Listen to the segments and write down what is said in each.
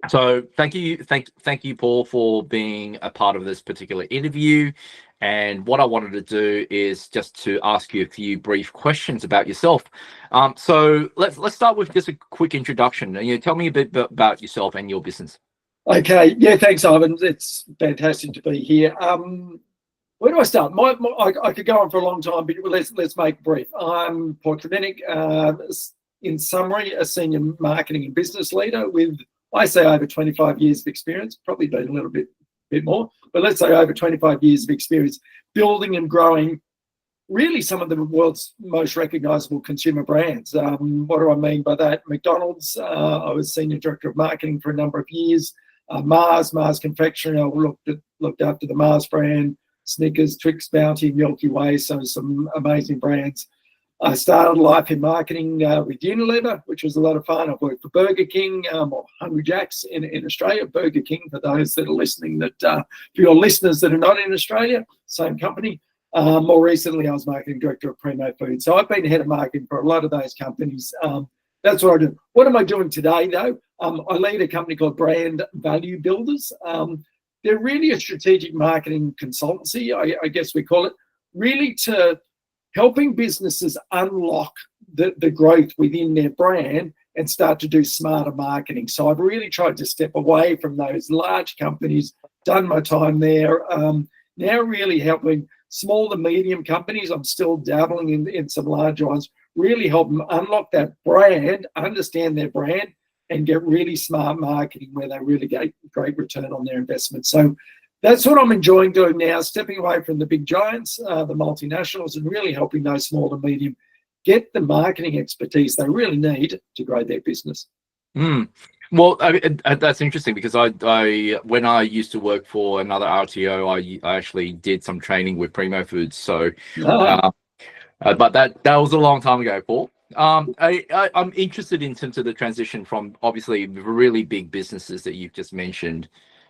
So thank you, Paul, for being a part of this particular interview. And what I wanted to do is just to ask you a few brief questions about yourself. So let's start with just a quick introduction. Tell me a bit about yourself and your business. Okay, yeah, thanks, Ivan. It's fantastic to be here. Where do I start? I could go on for a long time, but let's make it brief. I'm Paul Tredinnick, in summary, a senior marketing and business leader with, I say, over 25 years of experience, probably been a little bit more, but let's say over 25 years of experience building and growing really some of the world's most recognizable consumer brands. What do I mean by that? McDonald's, I was senior director of marketing for a number of years. Mars Confectionery, I looked after the Mars brand. Snickers, Twix, Bounty, Milky Way, so some amazing brands. I started life in marketing with Unilever, which was a lot of fun. I've worked for Burger King or Hungry Jack's in Australia. Burger King, for those that are listening, for your listeners that are not in Australia, same company. More recently, I was marketing director of Primo Foods. So I've been head of marketing for a lot of those companies. That's what I do. What am I doing today, though? I lead a company called Brand Value Builders. They're really a strategic marketing consultancy, I guess we call it, really to helping businesses unlock the growth within their brand and start to do smarter marketing. So I've really tried to step away from those large companies, done my time there, now really helping small to medium companies. I'm still dabbling in some larger ones, really help them unlock that brand, understand their brand, and get really smart marketing where they really get great return on their investment. So that's what I'm enjoying doing now, stepping away from the big giants, the multinationals, and really helping those small to medium get the marketing expertise they really need to grow their business. Well, that's interesting because I when I used to work for another RTO, I actually did some training with Primo Foods. So, but that was a long time ago, Paul. I'm interested in terms of the transition from obviously really big businesses that you've just mentioned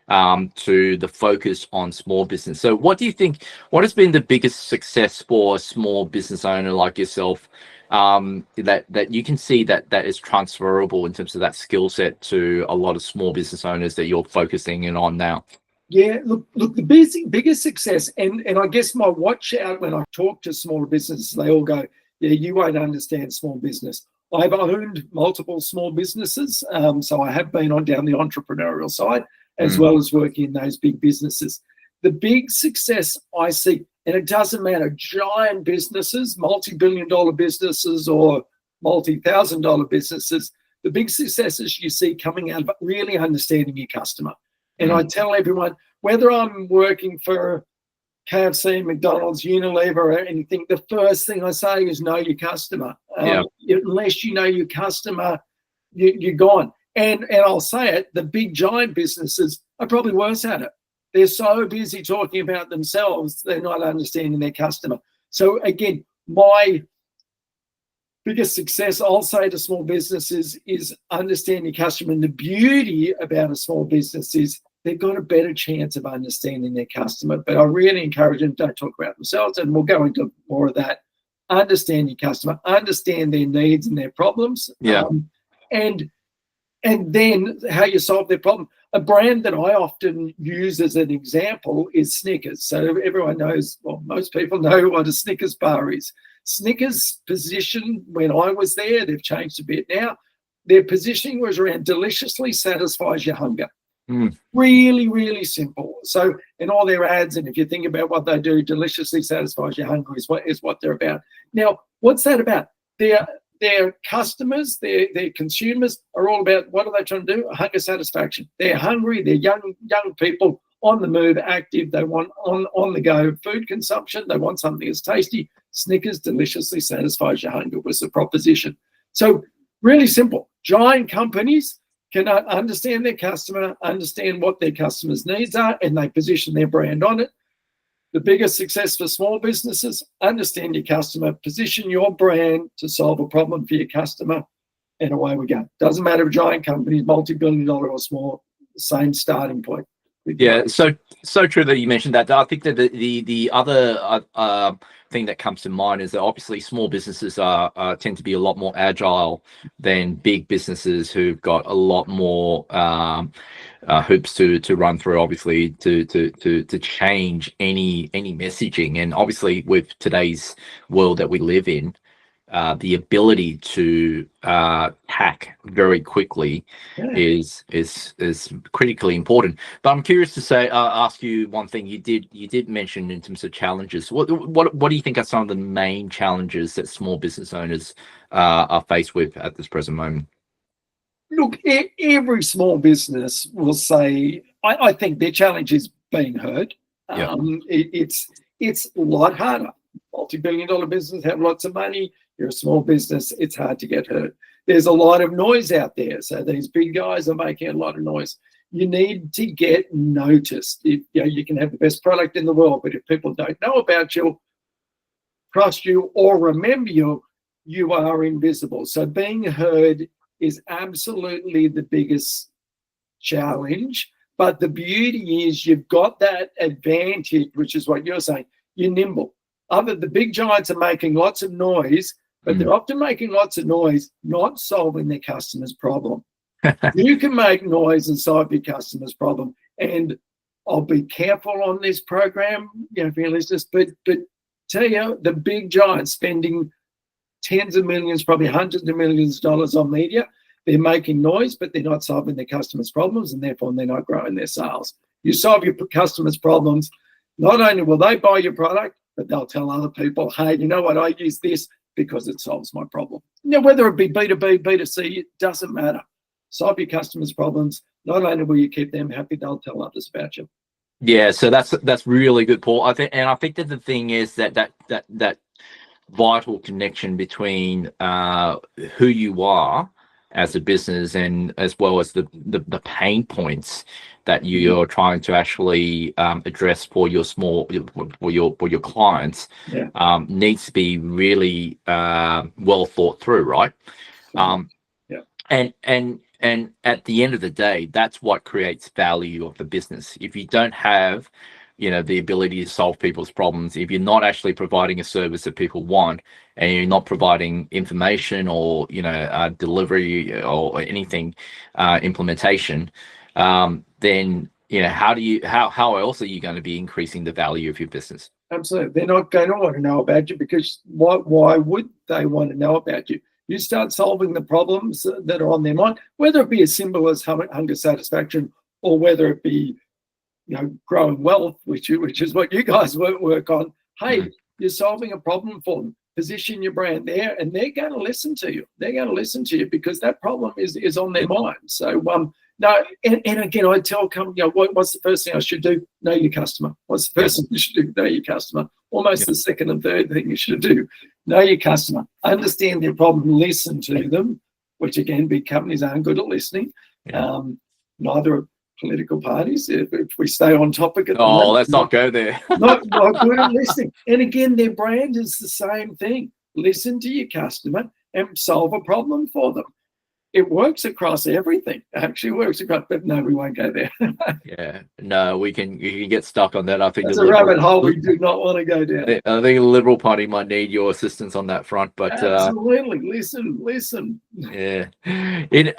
to the focus on small business. So what do you think, what has been the biggest success for a small business owner like yourself that you can see that is transferable in terms of that skill set to a lot of small business owners that you're focusing in on now? Yeah, look, the biggest success, and I guess my watch out when I talk to smaller businesses, they all go, yeah, you won't understand small business. I've owned multiple small businesses, so I have been on down the entrepreneurial side as well as working in those big businesses. The big success I see, and it doesn't matter, giant businesses, multi-billion-dollar businesses or multi-thousand-dollar businesses, the big successes you see coming out of really understanding your customer. And I tell everyone, whether I'm working for KFC, McDonald's, Unilever, or anything, the first thing I say is know your customer. Unless you know your customer, you're gone. And I'll say it, the big giant businesses are probably worse at it. They're so busy talking about themselves, they're not understanding their customer. So again, my biggest success, I'll say to small businesses, is understand your customer. And the beauty about a small business is they've got a better chance of understanding their customer. But I really encourage them, don't talk about themselves, and we'll go into more of that. Understand your customer, understand their needs and their problems. And then how you solve their problem. A brand that I often use as an example is Snickers. So everyone knows, well, most people know what a Snickers bar is. Snickers' position when I was there, they've changed a bit now, their positioning was around deliciously satisfies your hunger. Really, really simple. So in all their ads, and if you think about what they do, deliciously satisfies your hunger is what they're about. Now, what's that about? Their customers, their consumers are all about, what are they trying to do? Hunger satisfaction. They're hungry, they're young people on the move, active, they want on the go food consumption, they want something that's tasty. Snickers deliciously satisfies your hunger was the proposition. So really simple. Giant companies can understand their customer, understand what their customers' needs are, and they position their brand on it. The biggest success for small businesses, understand your customer, position your brand to solve a problem for your customer, and away we go. Doesn't matter if giant companies, multi-billion-dollar or small, same starting point. Yeah, so true that you mentioned that. I think that the other thing that comes to mind is that obviously small businesses tend to be a lot more agile than big businesses who've got a lot more hoops to run through, obviously, to change any messaging. And obviously, with today's world that we live in, the ability to hack very quickly is critically important. But I'm curious to ask you one thing. You did mention in terms of challenges. What do you think are some of the main challenges that small business owners are faced with at this present moment? Look, every small business will say, I think their challenge is being heard. Yeah. It's a lot harder. Multi-billion-dollar business have lots of money. You're a small business, it's hard to get heard. There's a lot of noise out there. So these big guys are making a lot of noise. You need to get noticed. You can have the best product in the world, but if people don't know about you, trust you, or remember you, you are invisible. So being heard is absolutely the biggest challenge. But the beauty is you've got that advantage, which is what you're saying. You're nimble. The big giants are making lots of noise, but they're often making lots of noise, not solving their customer's problem. You can make noise and solve your customer's problem. And I'll be careful on this program, for your listeners, but tell you, the big giants spending tens of millions, probably hundreds of millions of dollars on media, they're making noise, but they're not solving their customers' problems, and therefore they're not growing their sales. You solve your customers' problems, not only will they buy your product, but they'll tell other people, hey, you know what, I use this because it solves my problem. Whether it be B2B, B2C, it doesn't matter. Solve your customers' problems. Not only will you keep them happy, they'll tell others about you. Yeah, so that's really good, Paul. I think that the thing is that vital connection between who you are as a business and as well as the pain points that you're trying to actually address for your clients needs to be really well thought through, right? And at the end of the day, that's what creates value of the business. If you don't have the ability to solve people's problems, if you're not actually providing a service that people want, and you're not providing information or delivery or anything, implementation, then how else are you going to be increasing the value of your business? Absolutely. They're not going to want to know about you, because why would they want to know about you? You start solving the problems that are on their mind, whether it be as simple as hunger satisfaction, or whether it be growing wealth, which is what you guys work on. Hey, you're solving a problem for them. Position your brand there, and they're going to listen to you. They're going to listen to you because that problem is on their mind. So no, and again, I tell companies, what's the first thing I should do? Know your customer. What's the first thing you should do? Know your customer. Almost the second and third thing you should do. Know your customer. Understand their problem. Listen to them, which again, big companies aren't good at listening. Neither are political parties. If we stay on topic at the moment, let's not go there. not good at listening. And again, their brand is the same thing. Listen to your customer and solve a problem for them. It works across everything. It actually works across, but no, we won't go there. Yeah, no, you can get stuck on that. I think it's a rabbit hole we do not want to go down. I think the Liberal Party might need your assistance on that front, but absolutely, listen. Yeah,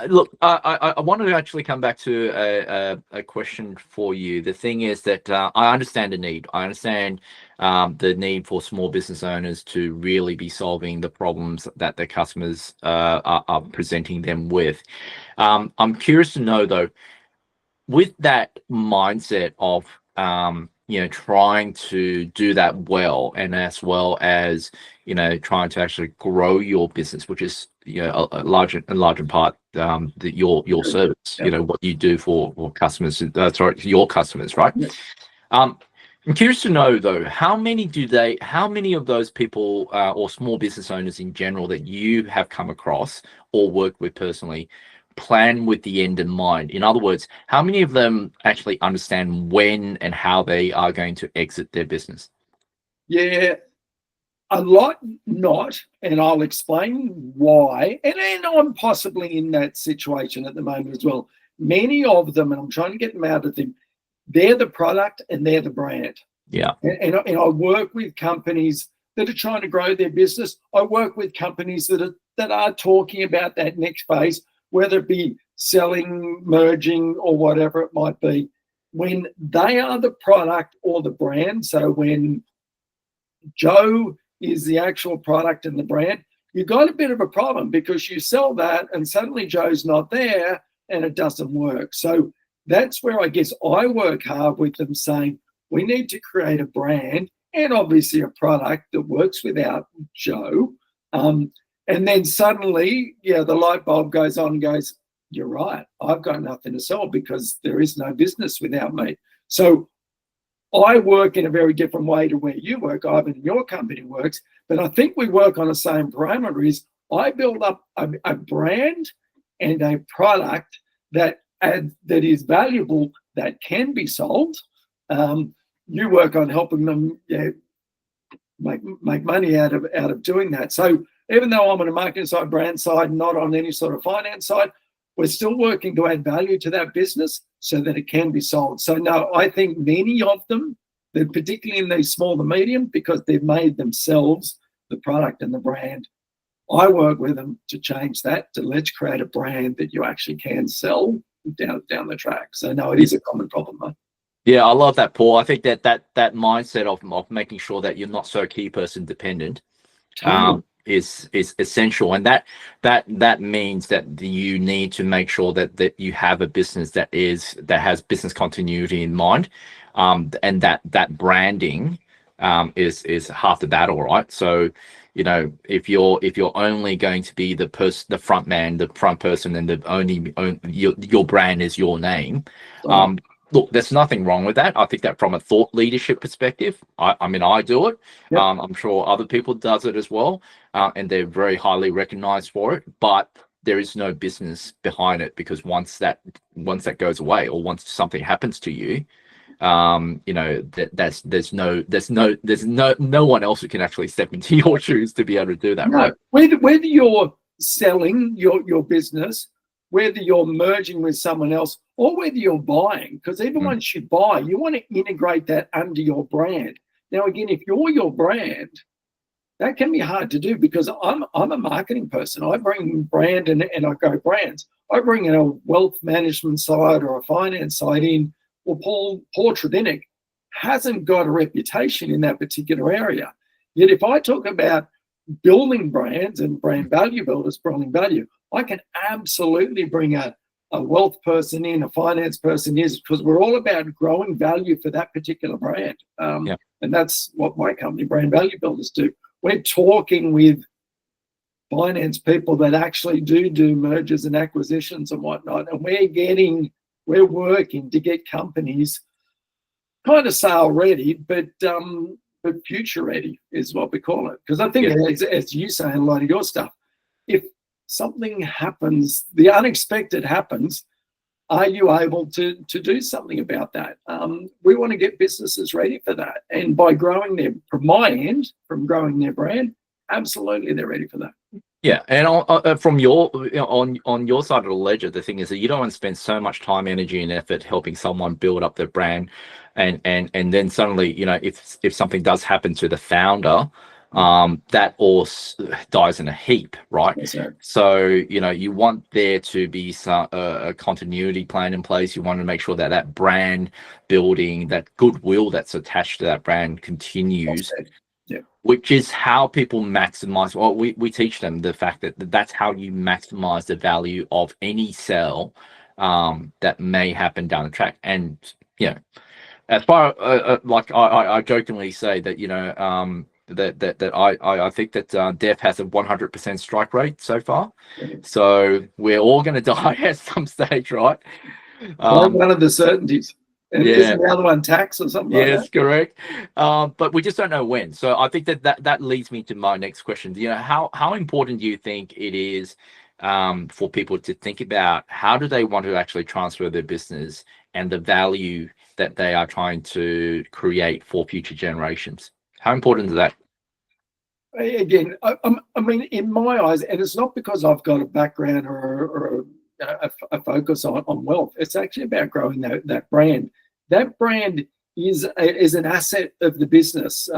look, I wanted to actually come back to a question for you. The thing is that I understand the need. I understand the need for small business owners to really be solving the problems that their customers are presenting them with. I'm curious to know, though, with that mindset of trying to do that well, and as well as trying to actually grow your business, which is a larger part your service, what you do for customers, your customers, right? I'm curious to know, though, how many of those people or small business owners in general that you have come across or worked with personally plan with the end in mind? In other words, how many of them actually understand when and how they are going to exit their business? Yeah, a lot not, and I'll explain why. And I'm possibly in that situation at the moment as well. Many of them, and I'm trying to get them out of them, they're the product and they're the brand. Yeah. And I work with companies that are trying to grow their business. I work with companies that are talking about that next phase, whether it be selling, merging, or whatever it might be. When they are the product or the brand, so when Joe is the actual product and the brand, you've got a bit of a problem because you sell that and suddenly Joe's not there and it doesn't work. So that's where I guess I work hard with them, saying we need to create a brand and obviously a product that works without Joe. And then suddenly, the light bulb goes on and goes, you're right, I've got nothing to sell because there is no business without me. So I work in a very different way to where you work, Ivan, and your company works, but I think we work on the same parameters. I build up a brand and a product that is valuable, that can be sold. You work on helping them make money out of doing that. So even though I'm on a marketing side, brand side, not on any sort of finance side, we're still working to add value to that business so that it can be sold. So no, I think many of them, they're particularly in these small to medium, because they've made themselves the product and the brand. I work with them to change that, to let's create a brand that you actually can sell down the track. So no, it is a common problem, though. Yeah, I love that, Paul. I think that mindset of making sure that you're not so key person dependent is essential, and that means that you need to make sure that you have a business that has business continuity in mind, and that branding is half the battle, right? So if you're only going to be the front man, the front person, and your brand is your name. Look, there's nothing wrong with that. I think that from a thought leadership perspective, I mean, I do it. Yep. I'm sure other people does it as well, and they're very highly recognized for it. But there is no business behind it, because once that goes away, or once something happens to you, there's no one else who can actually step into your shoes to be able to do that, right? Whether you're selling your business, whether you're merging with someone else, or whether you're buying, because even once you buy, you want to integrate that under your brand. Now, again, if you're your brand, that can be hard to do, because I'm a marketing person. I bring brand and I go brands. I bring in a wealth management side or a finance side in. Well, Paul Tredinnick hasn't got a reputation in that particular area. Yet if I talk about building brands and brand value builders, building value, I can absolutely bring a wealth person in, a finance person in, because we're all about growing value for that particular brand. And that's what my company, Brand Value Builders, do. We're talking with finance people that actually do mergers and acquisitions and whatnot, and we're working to get companies kind of sale ready, but future ready is what we call it. Because I think, as you say in a lot of your stuff, if something happens, the unexpected happens, are you able to do something about that? We want to get businesses ready for that. And by growing from growing their brand, absolutely they're ready for that. Yeah, and from your on your side of the ledger, the thing is that you don't want to spend so much time, energy, and effort helping someone build up their brand, and then suddenly, if something does happen to the founder, that all dies in a heap, right? Yes, sir. So you want there to be a continuity plan in place. You want to make sure that brand building, that goodwill that's attached to that brand continues. Yeah. Which is how people maximize. Well, we teach them the fact that that's how you maximize the value of any sale that may happen down the track. And as far like I jokingly say that that I think that death has a 100% strike rate so far. So we're all going to die at some stage, right? One of the certainties. And isn't the other one tax or something like that? Yes, correct. But we just don't know when. So I think that leads me to my next question. How important do you think it is for people to think about how do they want to actually transfer their business and the value that they are trying to create for future generations? How important is that? Again, I mean, in my eyes, and it's not because I've got a background or a focus on wealth. It's actually about growing that brand. that brand is an asset of the business.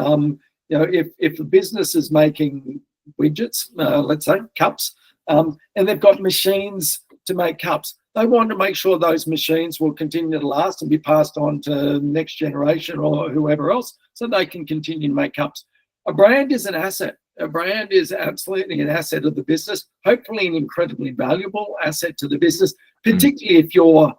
If a business is making widgets, let's say cups, and they've got machines to make cups, they want to make sure those machines will continue to last and be passed on to the next generation or whoever else, so they can continue to make cups. A brand is an asset. A brand is absolutely an asset of the business, hopefully an incredibly valuable asset to the business, particularly if your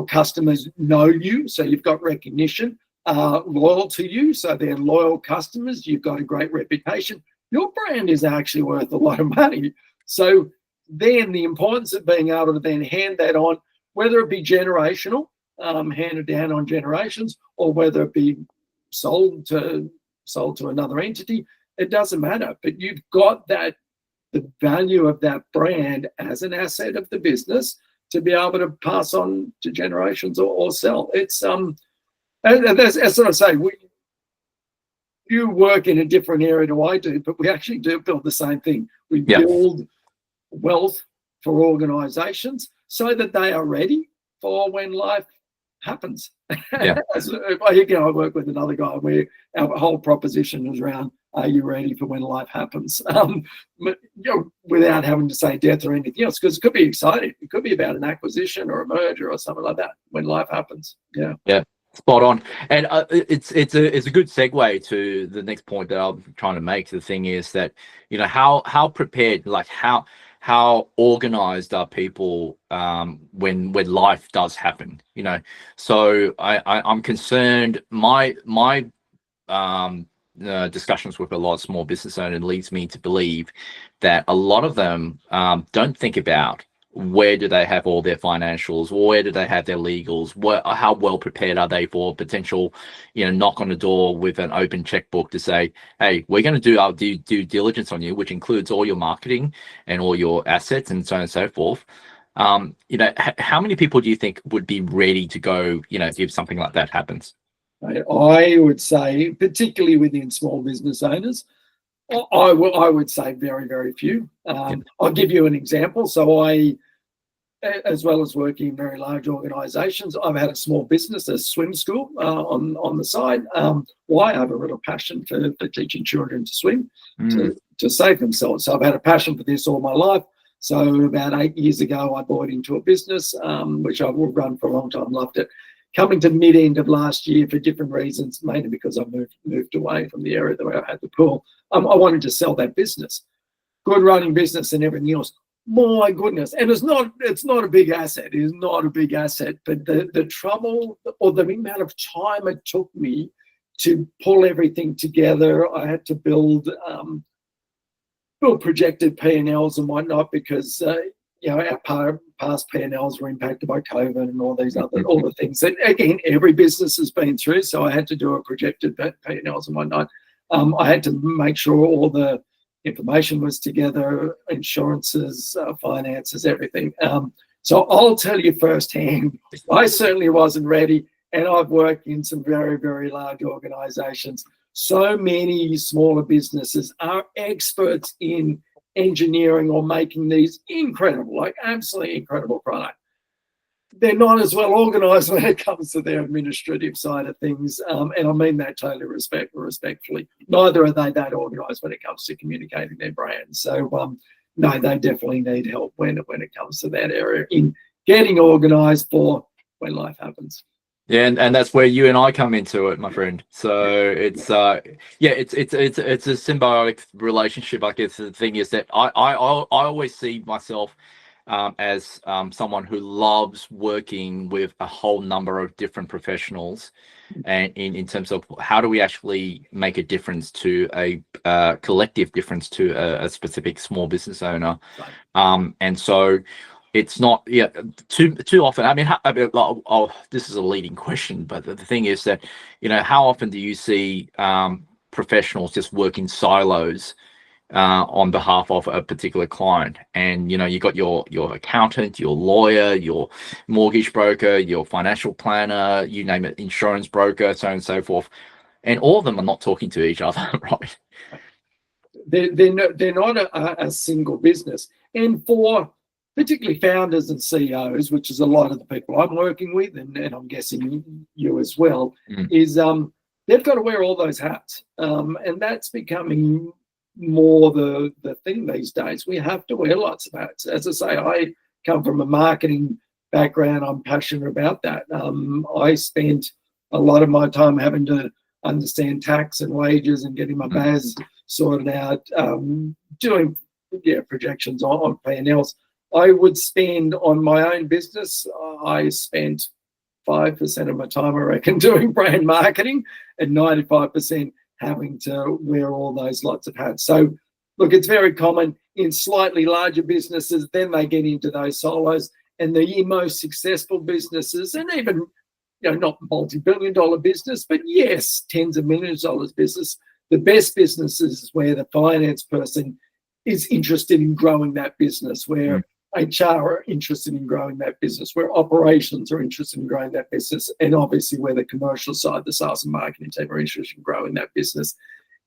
customers know you, so you've got recognition, loyal to you, so they're loyal customers, you've got a great reputation. Your brand is actually worth a lot of money. So then the importance of being able to then hand that on, whether it be generational, handed down on generations, or whether it be sold to another entity, it doesn't matter. But you've got the value of that brand as an asset of the business to be able to pass on to generations or sell. It's that's what I say. You work in a different area to I do, but we actually do build the same thing. We build wealth for organizations so that they are ready for when life happens. I work with another guy where our whole proposition is around, are you ready for when life happens? Without having to say death or anything else, because it could be exciting. It could be about an acquisition or a merger or something like that when life happens. Yeah. Spot on. And it's a good segue to the next point that I'm trying to make. The thing is that, how prepared, like how organized are people when life does happen? So I'm concerned. My discussions with a lot of small business owners leads me to believe that a lot of them don't think about where do they have all their financials, where do they have their legals, how well prepared are they for potential, knock on the door with an open checkbook to say, hey, we're going to do our due diligence on you, which includes all your marketing and all your assets and so on and so forth. How many people do you think would be ready to go, if something like that happens? I would say, particularly within small business owners, I would say very, very few. I'll give you an example. So as well as working in very large organizations, I've had a small business, a swim school on the side. Why? I have a real passion for teaching children to swim, to save themselves. So I've had a passion for this all my life. So about 8 years ago, I bought into a business, which I will run for a long time, loved it. Coming to mid-end of last year for different reasons, mainly because I moved away from the area where I had the pool. I wanted to sell that business. Good running business and everything else. My goodness. And it's not a big asset. It is not a big asset. But the trouble or the amount of time it took me to pull everything together, I had to build projected P&Ls and whatnot because our past P&Ls were impacted by COVID and all the things that, again, every business has been through. So I had to do a projected P&Ls and whatnot. I had to make sure all the information was together, insurances, finances, everything. So I'll tell you firsthand, I certainly wasn't ready. And I've worked in some very, very large organizations. So many smaller businesses are experts in engineering or making these incredible, like absolutely incredible product. They're not as well organized when it comes to their administrative side of things. And I mean that totally respectfully. Neither are they that organized when it comes to communicating their brand. So no, they definitely need help when it comes to that area in getting organized for when life happens. Yeah, and that's where you and I come into it, my friend. So it's it's a symbiotic relationship. I guess the thing is that I always see myself as someone who loves working with a whole number of different professionals, and in terms of how do we actually make a difference to a collective difference to a specific small business owner, and so. It's not too often. I mean, this is a leading question, but the thing is that how often do you see professionals just work in silos on behalf of a particular client? And you got your accountant, your lawyer, your mortgage broker, your financial planner, you name it, insurance broker, so on and so forth, and all of them are not talking to each other, right? They're not a single business, and for particularly founders and CEOs, which is a lot of the people I'm working with, and I'm guessing you as well, is they've got to wear all those hats. And that's becoming more the thing these days. We have to wear lots of hats. As I say, I come from a marketing background. I'm passionate about that. I spent a lot of my time having to understand tax and wages and getting my BAS sorted out, doing projections on P&Ls. I would spend on my own business, I spent 5% of my time, I reckon, doing brand marketing and 95% having to wear all those lots of hats. So, look, it's very common in slightly larger businesses, then they get into those solos, and the most successful businesses, and even, not multi-billion dollar business, but yes, tens of millions of dollars business, the best businesses where the finance person is interested in growing that business, where HR are interested in growing that business, where operations are interested in growing that business, and obviously where the commercial side, the sales and marketing team are interested in growing that business.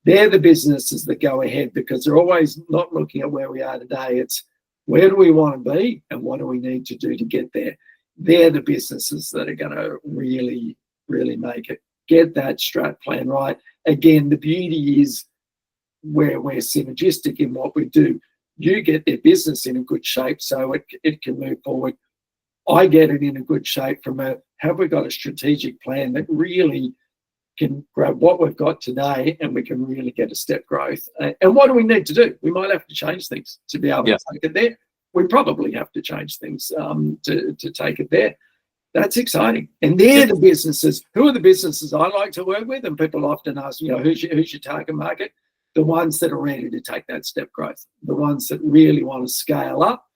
They're the businesses that go ahead because they're always not looking at where we are today. It's where do we want to be and what do we need to do to get there? They're the businesses that are going to really, really make it. Get that strat plan right. Again, the beauty is where we're synergistic in what we do. You get their business in a good shape so it can move forward. I get it in a good shape from have we got a strategic plan that really can grab what we've got today and we can really get a step growth. And what do we need to do? We might have to change things to be able to take it there. We probably have to change things to take it there. That's exciting. And they're the businesses. Who are the businesses I like to work with? And people often ask, who's your target market? The ones that are ready to take that step growth, the ones that really want to scale up.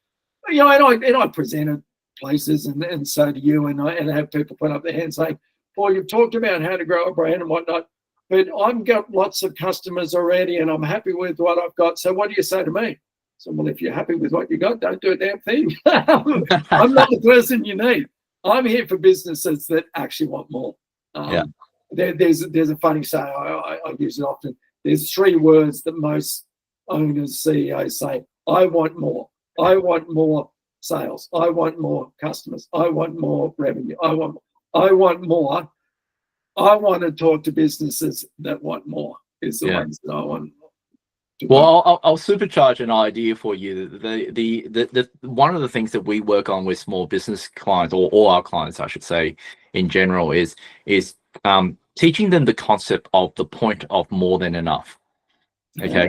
And I present at places, and so do you, and I have people put up their hands saying, Paul, you've talked about how to grow a brand and whatnot, but I've got lots of customers already and I'm happy with what I've got. So what do you say to me? So, well, if you're happy with what you got, don't do a damn thing. I'm not the person you need. I'm here for businesses that actually want more. There's a funny saying, I use it often. There's 3 words that most owners, CEOs say. I want more. I want more sales. I want more customers. I want more revenue. I want more. I want to talk to businesses that want more is the ones that I want. Well, I'll supercharge an idea for you. The one of the things that we work on with small business clients, or all our clients, I should say, in general, is teaching them the concept of the point of more than enough. Okay.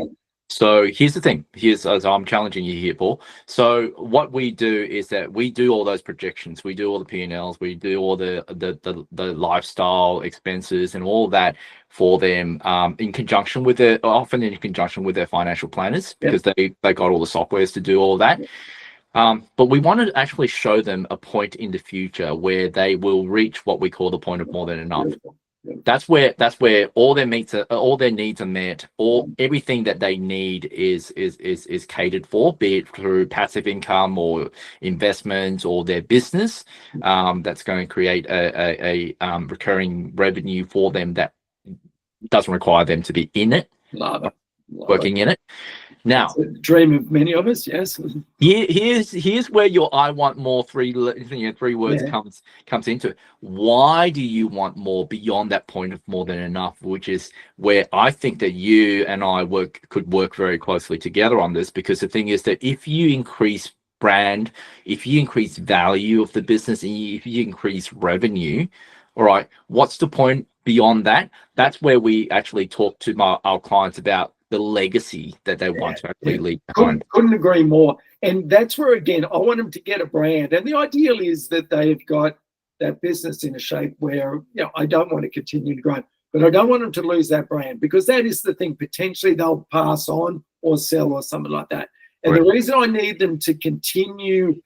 So here's the thing. As I'm challenging you here, Paul. So what we do is that we do all those projections. We do all the P&Ls. We do all the lifestyle expenses and all that for them in conjunction with often in conjunction with their financial planners, because they got all the softwares to do all that. But we want to actually show them a point in the future where they will reach what we call the point of more than enough. That's where all their needs are met. Everything that they need is catered for, be it through passive income or investments or their business. That's going to create a recurring revenue for them that doesn't require them to be in it, working in it. Now, it's a dream of many of us, yes. Here's where your "I want more" three words comes into it. Why do you want more beyond that point of more than enough? Which is where I think that you and I could work very closely together on this, because the thing is that if you increase brand, if you increase value of the business, and if you increase revenue, all right, what's the point beyond that? That's where we actually talk to our clients about the legacy that they want to actually leave behind. Couldn't agree more. And that's where, again, I want them to get a brand. And the ideal is that they've got that business in a shape where, I don't want to continue to grow, but I don't want them to lose that brand, because that is the thing. Potentially they'll pass on or sell or something like that. And the reason I need them to continue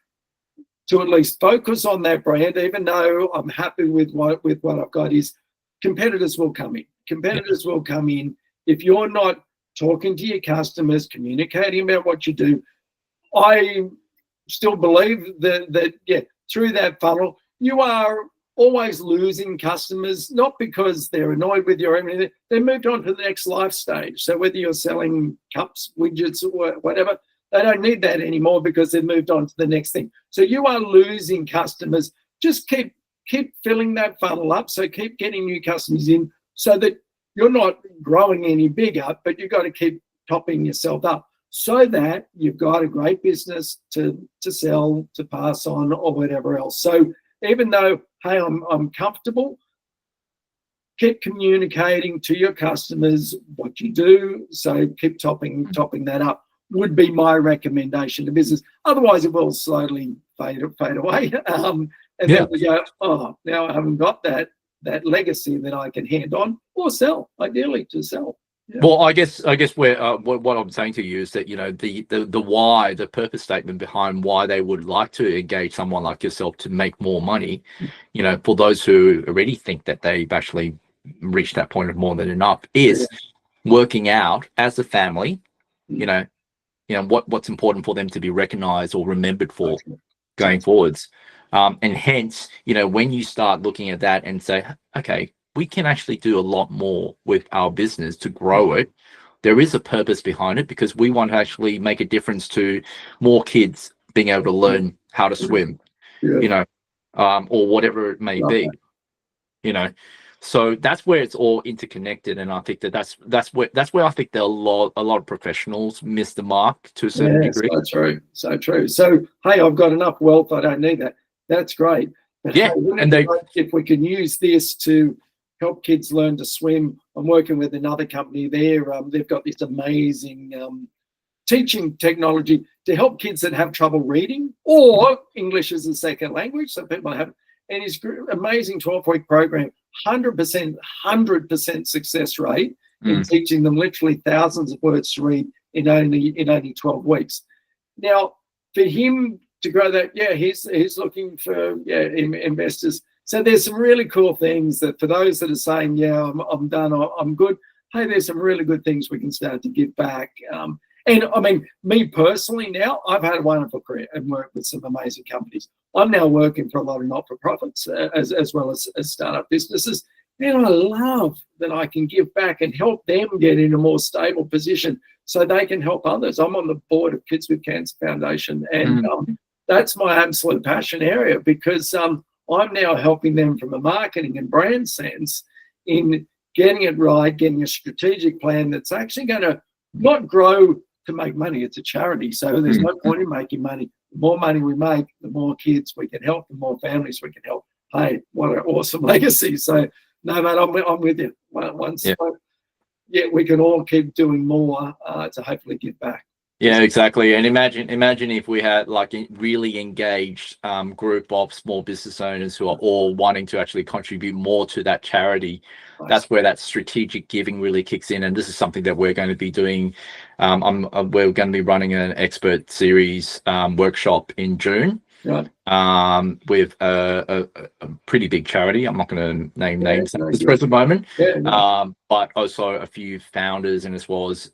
to at least focus on that brand, even though I'm happy with what I've got, is competitors will come in. Competitors will come in. If you're not talking to your customers, communicating about what you do, I still believe that through that funnel, you are always losing customers, not because they're annoyed with you or anything. They moved on to the next life stage. So whether you're selling cups, widgets, or whatever, They don't need that anymore because they've moved on to the next thing. So you are losing customers. Just keep filling that funnel up. So keep getting new customers in so that you're not growing any bigger, but you've got to keep topping yourself up so that you've got a great business to sell, to pass on, or whatever else. So even though, hey, I'm comfortable, keep communicating to your customers what you do. So keep topping that up would be my recommendation to business. Otherwise, it will slowly fade away. And then we go, oh, now I haven't got that legacy that I can hand on or sell, ideally to sell. Yeah. Well, I guess where what I'm saying to you is that, you know, the why, the purpose statement behind why they would like to engage someone like yourself to make more money, you know, for those who already think that they've actually reached that point of more than enough, is working out as a family, you know what's important for them to be recognized or remembered for going forwards. And hence, you know, when you start looking at that and say, okay, we can actually do a lot more with our business to grow it. There is a purpose behind it because we want to actually make a difference to more kids being able to learn how to swim, you know, or whatever it may be, you know. So that's where it's all interconnected, and I think that's where I think that a lot of professionals miss the mark to a certain degree. So true. So hey, I've got enough wealth, I don't need that. That's great. But yeah, hey, and if we can use this to help kids learn to swim, I'm working with another company there. They've got this amazing teaching technology to help kids that have trouble reading or English as a second language. So people have, and it's amazing 12-week program, 100% success rate in teaching them literally thousands of words to read in only 12 weeks. Now, for him to grow that, he's looking for investors. So there's some really cool things that for those that are saying, I'm done, I'm good. Hey, there's some really good things we can start to give back. And I mean, me personally now, I've had a wonderful career and worked with some amazing companies. I'm now working for a lot of not-for-profits as well as startup businesses. And I love that I can give back and help them get in a more stable position so they can help others. I'm on the board of Kids with Cancer Foundation, and that's my absolute passion area because I'm now helping them from a marketing and brand sense in getting it right, getting a strategic plan that's actually going to not grow to make money. It's a charity, so there's no point in making money. The more money we make, the more kids we can help, the more families we can help. Hey, what an awesome legacy. So, no, mate, I'm with you. We can all keep doing more to hopefully give back. Yeah, exactly. And imagine if we had like a really engaged group of small business owners who are all wanting to actually contribute more to that charity. Nice. That's where that strategic giving really kicks in. And this is something that we're going to be doing. We're going to be running an expert series workshop in June. Right. With a pretty big charity. I'm not going to name names at this present moment. But also a few founders and as well as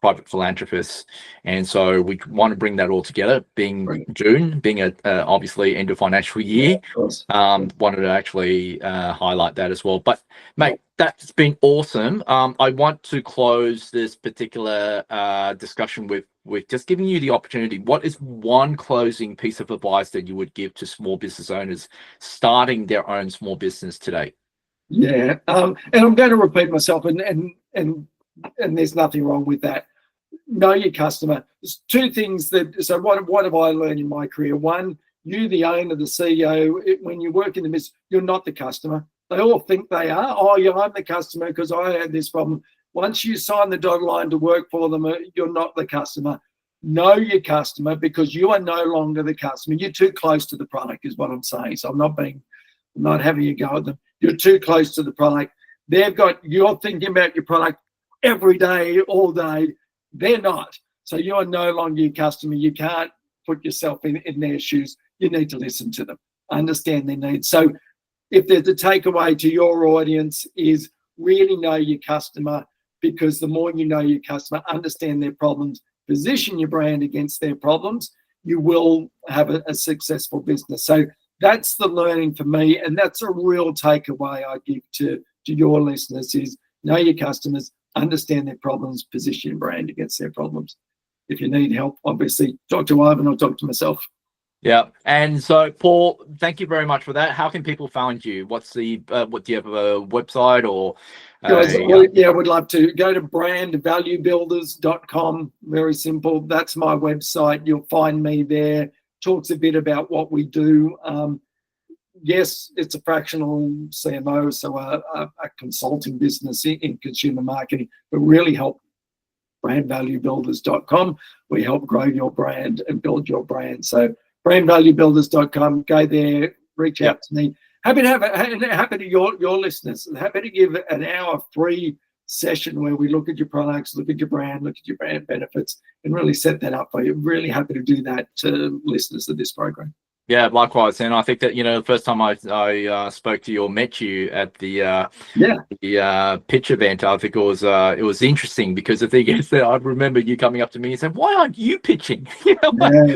private philanthropists, and so we want to bring that all together. Being June, being a obviously end of financial year, wanted to actually highlight that as well. But mate, that's been awesome. I want to close this particular discussion with just giving you the opportunity. What is one closing piece of advice that you would give to small business owners starting their own small business today? Yeah, and I'm going to repeat myself, and there's nothing wrong with that. Know your customer. There's two things so what have I learned in my career? One, you, the owner, the CEO, when you work in the business, you're not the customer. They all think they are. Oh, yeah, I'm the customer because I had this problem. Once you sign the dotted line to work for them, you're not the customer. Know your customer because you are no longer the customer. You're too close to the product is what I'm saying. So I'm not having a go at them. You're too close to the product. You're thinking about your product every day, all day. They're not. So you are no longer your customer. You can't put yourself in their shoes. You need to listen to them, understand their needs. So if there's a takeaway to your audience is really know your customer, because the more you know your customer, understand their problems, position your brand against their problems, you will have a successful business. So that's the learning for me. And that's a real takeaway I give to your listeners is know your customers, understand their problems, position your brand against their problems. If you need help, obviously talk to Ivan or talk to myself. Yeah. And so, Paul, thank you very much for that. How can people find you? What's the what do you have a website or? Guys, yeah, would love to go to brandvaluebuilders.com. Very simple. That's my website. You'll find me there. Talks a bit about what we do. Yes, it's a fractional CMO, so a consulting business in consumer marketing, but really help. Brandvaluebuilders.com. We help grow your brand and build your brand. So brandvaluebuilders.com. Go there, reach out to me. Happy to your listeners. Happy to give an hour free session where we look at your products, look at your brand, look at your brand benefits, and really set that up for you. Really happy to do that to listeners of this program. Yeah, likewise. And I think that, the first time I spoke to you or met you at the pitch event, I think it was interesting because the thing is that I remember you coming up to me and saying, "Why aren't you pitching?" Yeah,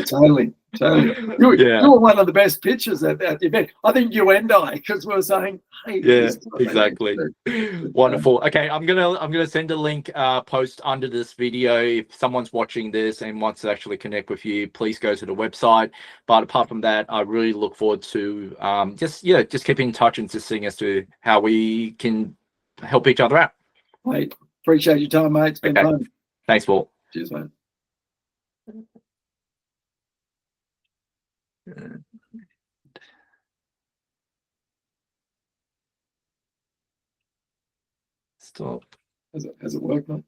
totally. You were one of the best pitchers at that event. I think you and I, because we were saying, "Hey, yeah, exactly." Wonderful. Okay, I'm gonna send a link post under this video. If someone's watching this and wants to actually connect with you, please go to the website. But apart from that, I really look forward to just keeping in touch and just seeing as to how we can help each other out. Mate, appreciate your time, mate. It's been fun. Thanks, Paul. Cheers, mate. Stop. Has it worked, mate?